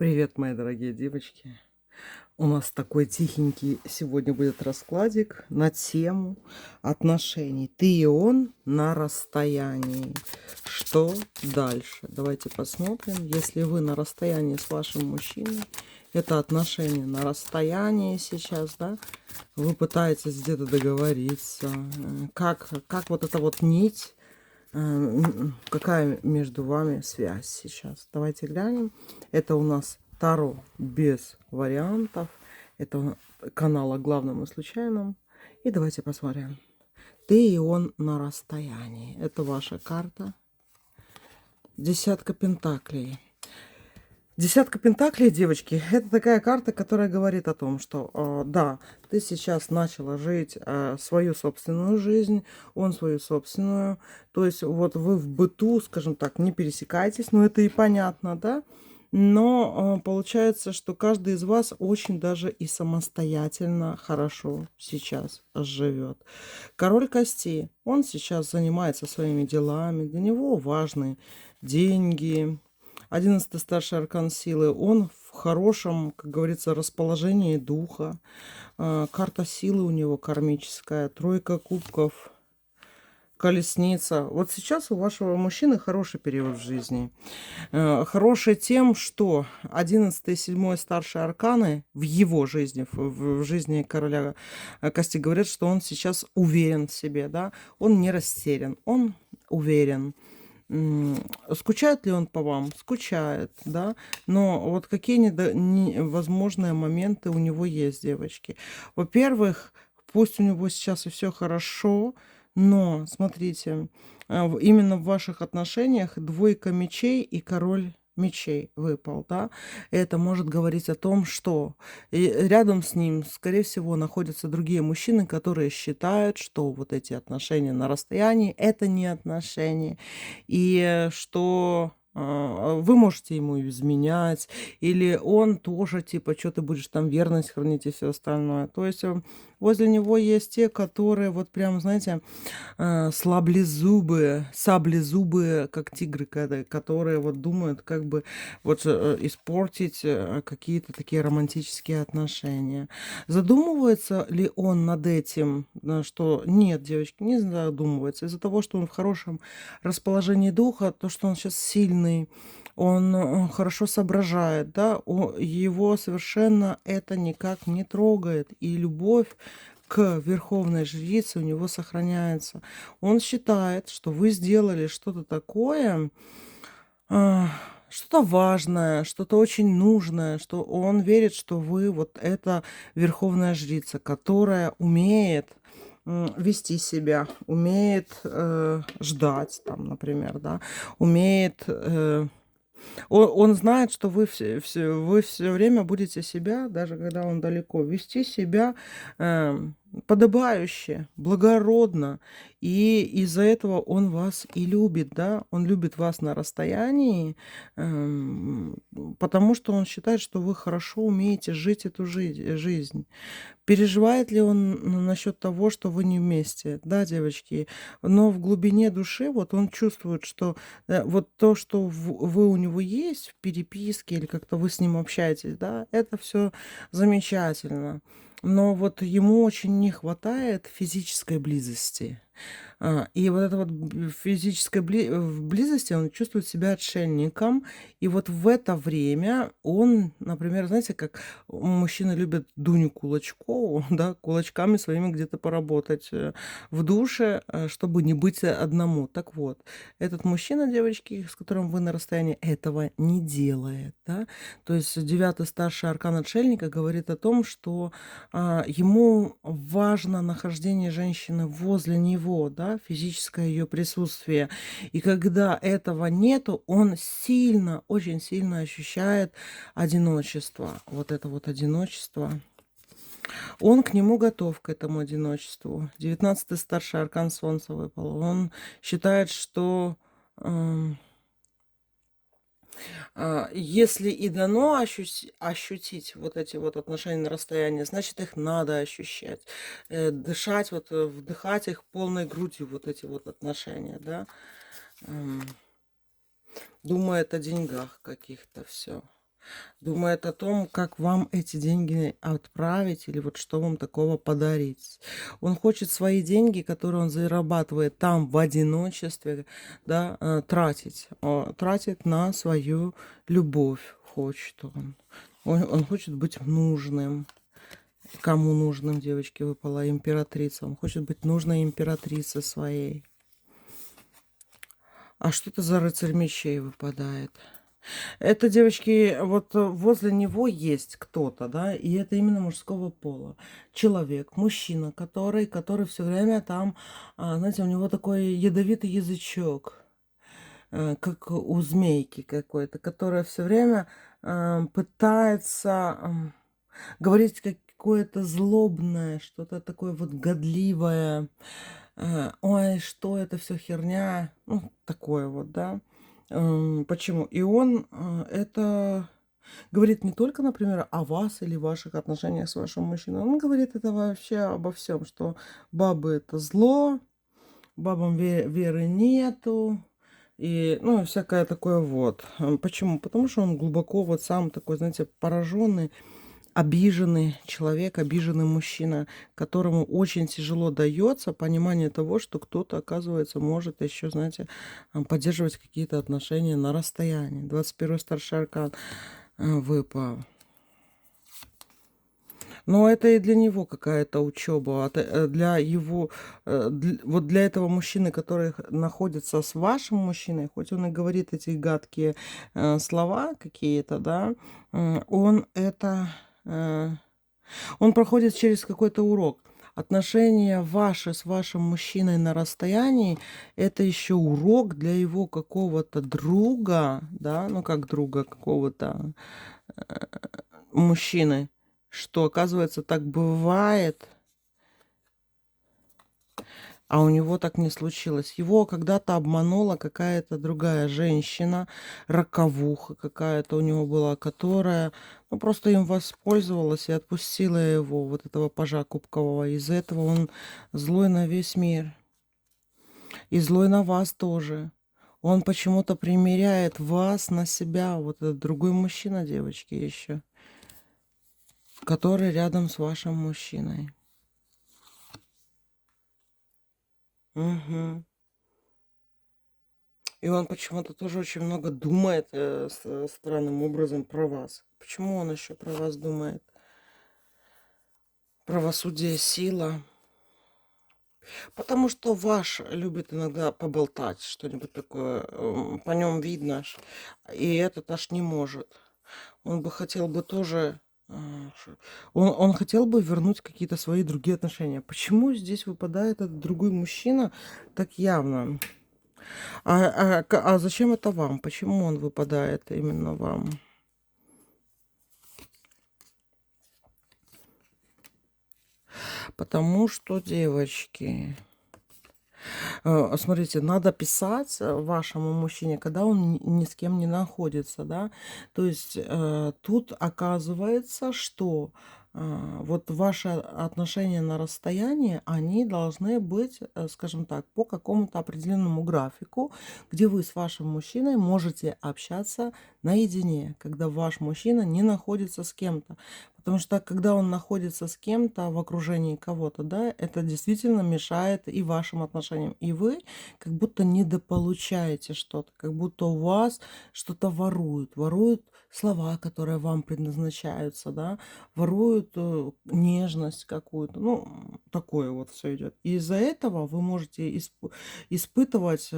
Привет, мои дорогие девочки. У нас такой тихенький сегодня будет раскладик на тему отношений. Ты и он на расстоянии. Что дальше? Давайте посмотрим. Если вы на расстоянии с вашим мужчиной, это отношения на расстоянии сейчас, да? Вы пытаетесь где-то договориться. Как вот эта вот нить, какая между вами связь сейчас? Давайте глянем. Это у нас Таро без вариантов. Это канал о главном и случайном. И давайте посмотрим. Ты и он на расстоянии. Это ваша карта. Десятка пентаклей. Десятка пентаклей, девочки, это такая карта, которая говорит о том, что да, ты сейчас начала жить свою собственную жизнь, он свою собственную. То есть вот вы в быту, скажем так, не пересекаетесь, но это и понятно, да? Но получается, что каждый из вас очень даже и самостоятельно хорошо сейчас живет. Король костей, он сейчас занимается своими делами, для него важны деньги. 11-й старший аркан силы, он в хорошем, как говорится, расположении духа. Карта силы у него кармическая, тройка кубков, колесница. Вот сейчас у вашего мужчины хороший период в жизни. Хороший тем, что 11 и 7 старшие арканы в его жизни, в жизни короля кости говорят, что он сейчас уверен в себе, да, он не растерян, он уверен. Скучает ли он по вам? Скучает, да. Но вот какие невозможные моменты у него есть, девочки. Во-первых, пусть у него сейчас и все хорошо, но, смотрите, именно в ваших отношениях двойка мечей и король мечей выпал, да, это может говорить о том, что рядом с ним, скорее всего, находятся другие мужчины, которые считают, что вот эти отношения на расстоянии — это не отношения, и что вы можете ему изменять, или он тоже, типа, что ты будешь там верность хранить и все остальное. То есть возле него есть те, которые вот прям, знаете, саблезубые, как тигры, которые вот думают, как бы вот испортить какие-то такие романтические отношения. Задумывается ли он над этим, что нет, девочки, не задумывается. Из-за того, что он в хорошем расположении духа, то, что он сейчас сильный, он хорошо соображает, да, его совершенно это никак не трогает. И любовь к верховной жрице у него сохраняется. Он считает, что вы сделали что-то такое, а, что-то важное, что-то очень нужное, что он верит, что вы вот эта верховная жрица, которая умеет вести себя, умеет ждать, там, например, да, умеет он знает, что вы все время будете себя, даже когда он далеко, вести себя подобающе, благородно. И из-за этого он вас и любит, да, он любит вас на расстоянии, эм, потому что он считает, что вы хорошо умеете жить эту жизнь. Переживает ли он насчет того, что вы не вместе? Да, девочки, но в глубине души вот он чувствует, что вот то, что вы у него есть в переписке или как-то вы с ним общаетесь, да, это все замечательно. Но вот ему очень не хватает физической близости. И вот это вот физической в близости он чувствует себя отшельником. И вот в это время он, например, знаете, как мужчины любят Дуню Кулачкову, да, кулачками своими где-то поработать в душе, чтобы не быть одному. Так вот, этот мужчина, девочки, с которым вы на расстоянии, этого не делает, да. То есть 9-й старший аркан отшельника говорит о том, что ему важно нахождение женщины возле него, да, физическое ее присутствие. И когда этого нету, он сильно, очень сильно ощущает одиночество. Вот это вот одиночество. Он к нему готов, к этому одиночеству. 19-й старший аркан Солнца выпал. Он считает, что если и дано ощутить вот эти вот отношения на расстоянии, значит, их надо ощущать. Дышать, вот вдыхать их полной грудью, вот эти вот отношения, да. М, Думает о деньгах каких-то, все. Думает о том, как вам эти деньги отправить или вот что вам такого подарить. Он хочет свои деньги, которые он зарабатывает там в одиночестве, да, тратить. Тратит на свою любовь, хочет он. Он хочет быть нужным. Кому нужным, девочке, выпала императрица? Он хочет быть нужной императрице своей. А что это за рыцарь мечей выпадает? Это, девочки, вот возле него есть кто-то, да, и это именно мужского пола. Человек, мужчина, который все время там, знаете, у него такой ядовитый язычок, как у змейки какой-то, которая все время пытается говорить какое-то злобное, что-то такое вот годливое. Ой, что это все херня, ну, такое вот, да. Почему? И он это говорит не только, например, о вас или ваших отношениях с вашим мужчиной. Он говорит это вообще обо всем, что бабы это зло, бабам веры нету. И, ну, всякое такое вот. Почему? Потому что он глубоко вот сам такой, знаете, пораженный, обиженный человек, обиженный мужчина, которому очень тяжело дается понимание того, что кто-то, оказывается, может еще, знаете, поддерживать какие-то отношения на расстоянии. 21-й старший аркан выпал. Но это и для него какая-то учеба. Для его, вот для этого мужчины, который находится с вашим мужчиной, хоть он и говорит эти гадкие слова какие-то, да, он это, он проходит через какой-то урок. Отношения ваши с вашим мужчиной на расстоянии — это еще урок для его какого-то друга, да, ну как друга какого-то мужчины, что, оказывается, так бывает, а у него так не случилось. Его когда-то обманула какая-то другая женщина, роковуха какая-то у него была, которая, ну, просто им воспользовалась и отпустила его, вот этого пажа кубкового. Из-за этого он злой на весь мир. И злой на вас тоже. Он почему-то примеряет вас на себя. Вот этот другой мужчина, девочки, еще, который рядом с вашим мужчиной. Угу. И он почему-то тоже очень много думает странным образом про вас. Почему он еще про вас думает? Правосудие, сила. Потому что ваш любит иногда поболтать, что-нибудь такое. По нем видно. И этот аж не может. Он бы хотел бы тоже... Он хотел бы вернуть какие-то свои другие отношения. Почему здесь выпадает этот другой мужчина так явно? А зачем это вам? Почему он выпадает именно вам? Потому что, девочки, смотрите, надо писать вашему мужчине, когда он ни с кем не находится, да. То есть тут оказывается, что вот ваши отношения на расстоянии, они должны быть, скажем так, по какому-то определенному графику, где вы с вашим мужчиной можете общаться наедине, когда ваш мужчина не находится с кем-то. Потому что когда он находится с кем-то в окружении кого-то, да, это действительно мешает и вашим отношениям. И вы как будто недополучаете что-то, как будто у вас что-то воруют. Воруют слова, которые вам предназначаются, да, воруют нежность какую-то. Ну, такое вот все идет. И из-за этого вы можете испытывать,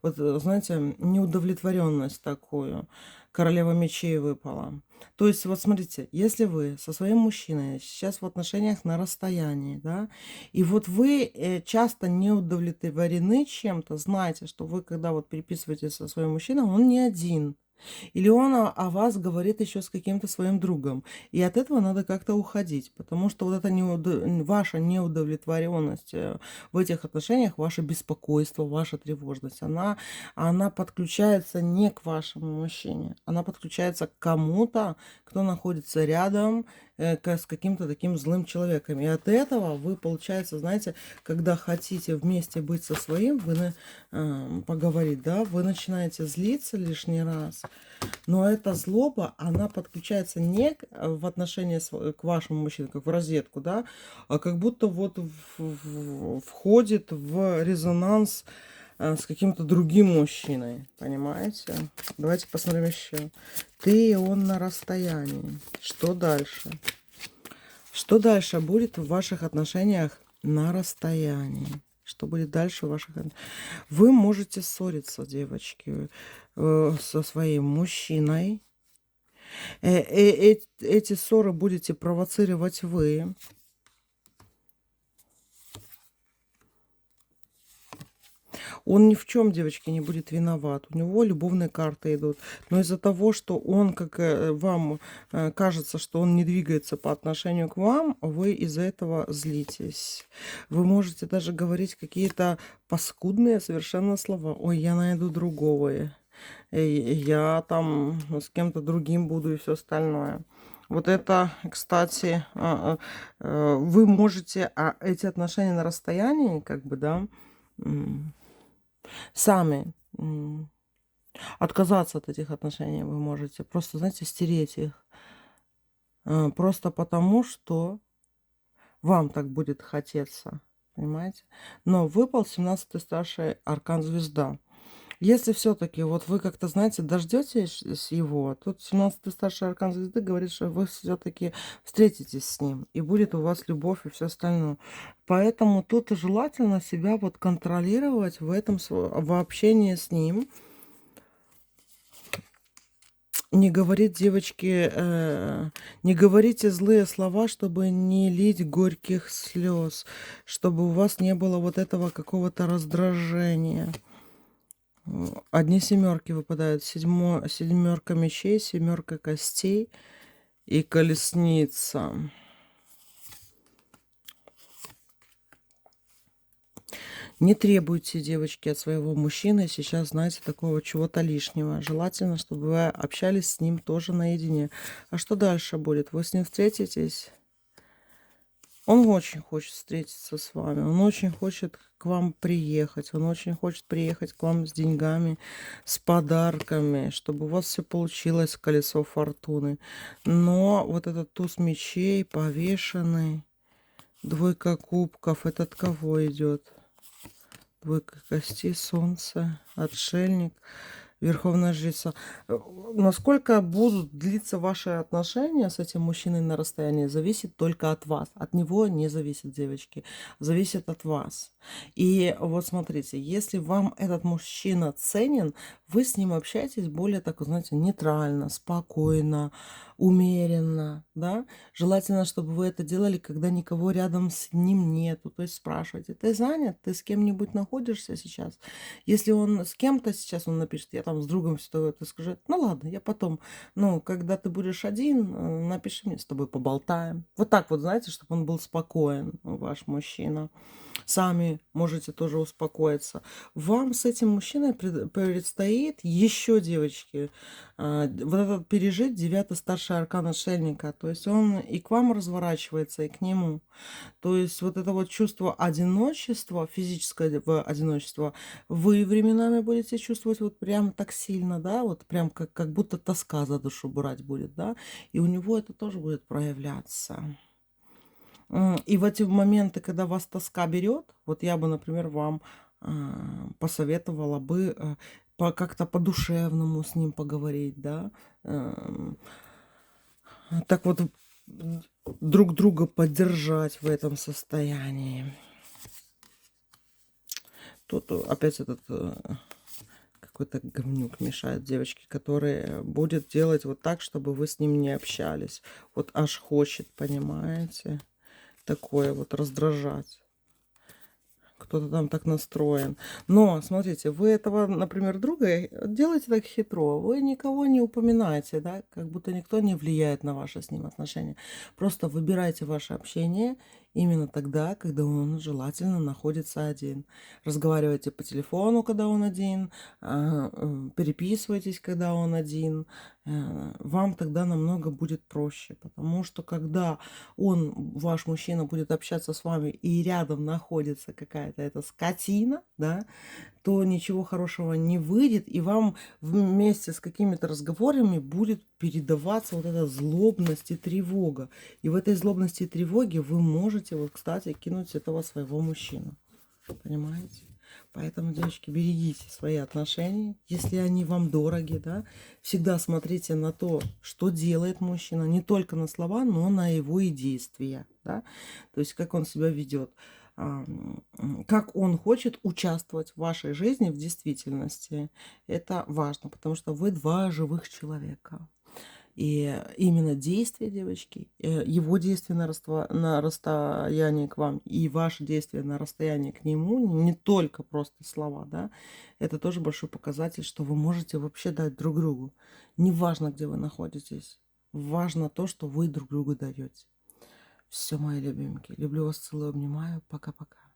вот, знаете, неудовлетворенность такую. Королева мечей выпала. То есть, вот смотрите, если вы со своим мужчиной сейчас в отношениях на расстоянии, да, и вот вы часто не удовлетворены чем-то, знаете, что вы, когда вот переписываетесь со своим мужчиной, он не один. Или он о вас говорит еще с каким-то своим другом. И от этого надо как-то уходить, потому что вот эта ваша неудовлетворенность в этих отношениях, ваше беспокойство, ваша тревожность, она подключается не к вашему мужчине, она подключается к кому-то, кто находится рядом с каким-то таким злым человеком. И от этого вы, получается, знаете, когда хотите вместе быть со своим, вы поговорить, да, вы начинаете злиться лишний раз. Но эта злоба, она подключается не в отношении к вашему мужчине, как в розетку, да, а как будто вот входит в резонанс с каким-то другим мужчиной, понимаете? Давайте посмотрим еще. Ты и он на расстоянии. Что дальше? Что дальше будет в ваших отношениях на расстоянии? Что будет дальше в ваших отношениях? Вы можете ссориться, девочки, со своим мужчиной. Эти ссоры будете провоцировать вы. Он ни в чем, девочки, не будет виноват. У него любовные карты идут. Но из-за того, что он, как вам кажется, что он не двигается по отношению к вам, вы из-за этого злитесь. Вы можете даже говорить какие-то паскудные совершенно слова. Ой, я найду другого. Я там с кем-то другим буду и все остальное. Вот это, кстати, вы можете эти отношения на расстоянии, как бы, да, сами отказаться от этих отношений вы можете. Просто, знаете, стереть их. Просто потому, что вам так будет хотеться. Понимаете? Но выпал 17-й старший аркан звезда. Если все-таки вот вы как-то, знаете, дождетесь с его, тут 17-й старший аркан звезды говорит, что вы все-таки встретитесь с ним, и будет у вас любовь и все остальное. Поэтому тут желательно себя вот контролировать в этом, в общении с ним. Не говорить, девочки, не говорите злые слова, чтобы не лить горьких слез, чтобы у вас не было вот этого какого-то раздражения. Одни семерки выпадают. Семерка мечей, семерка костей и колесница. Не требуйте, девочки, от своего мужчины сейчас, знаете, такого чего-то лишнего. Желательно, чтобы вы общались с ним тоже наедине. А что дальше будет? Вы с ним встретитесь? Он очень хочет встретиться с вами. Он очень хочет к вам приехать. Он очень хочет приехать к вам с деньгами, с подарками, чтобы у вас все получилось, колесо фортуны. Но вот этот туз мечей, повешенный, двойка кубков, это от кого идет? Двойка костей, солнце, отшельник, верховная жрица. Насколько будут длиться ваши отношения с этим мужчиной на расстоянии, зависит только от вас. От него не зависит, девочки. Зависит от вас. И вот смотрите, если вам этот мужчина ценен, вы с ним общаетесь более, так, знаете, нейтрально, спокойно, умеренно, да. Желательно, чтобы вы это делали, когда никого рядом с ним нету. То есть спрашивайте, ты занят? Ты с кем-нибудь находишься сейчас? Если он с кем-то сейчас, он напишет, я там с другом что-то, ты скажи, ну ладно, я потом, ну, когда ты будешь один, напиши мне, с тобой поболтаем. Вот так вот, знаете, чтобы он был спокоен, ваш мужчина. Сами можете тоже успокоиться. Вам с этим мужчиной предстоит еще, девочки, вот этот пережить 9-й старший аркан отшельника. То есть он и к вам разворачивается, и к нему. То есть вот это вот чувство одиночества, физическое одиночество, вы временами будете чувствовать вот прям так сильно, да, вот прям как будто тоска за душу брать будет, да, и у него это тоже будет проявляться. И в эти моменты, когда вас тоска берет, вот я бы, например, вам посоветовала бы как-то по-душевному с ним поговорить, да, так вот друг друга поддержать в этом состоянии. Тут опять этот какой-то говнюк мешает, девочки, который будет делать вот так, чтобы вы с ним не общались. Вот аж хочет, понимаете? Такое вот раздражать. Кто-то там так настроен. Но, смотрите, вы этого, например, друга делаете так хитро. Вы никого не упоминаете, да, как будто никто не влияет на ваши с ним отношения. Просто выбирайте ваше общение именно тогда, когда он желательно находится один. Разговаривайте по телефону, когда он один, переписывайтесь, когда он один. Вам тогда намного будет проще, потому что когда он, ваш мужчина, будет общаться с вами и рядом находится какая-то эта скотина, да, то ничего хорошего не выйдет, и вам вместе с какими-то разговорами будет передаваться вот эта злобность и тревога. И в этой злобности и тревоге вы можете, вот, кстати, кинуть этого своего мужчину. Понимаете? Поэтому, девочки, берегите свои отношения, если они вам дороги, да. Всегда смотрите на то, что делает мужчина, не только на слова, но на его и действия, да. То есть, как он себя ведет, как он хочет участвовать в вашей жизни в действительности. Это важно, потому что вы два живых человека. И именно действия, девочки, его действия на расстоянии к вам и ваши действия на расстоянии к нему, не только просто слова, да, это тоже большой показатель, что вы можете вообще дать друг другу. Неважно, где вы находитесь, важно то, что вы друг другу даете. Все, мои любименькие. Люблю вас, целую, обнимаю. Пока-пока.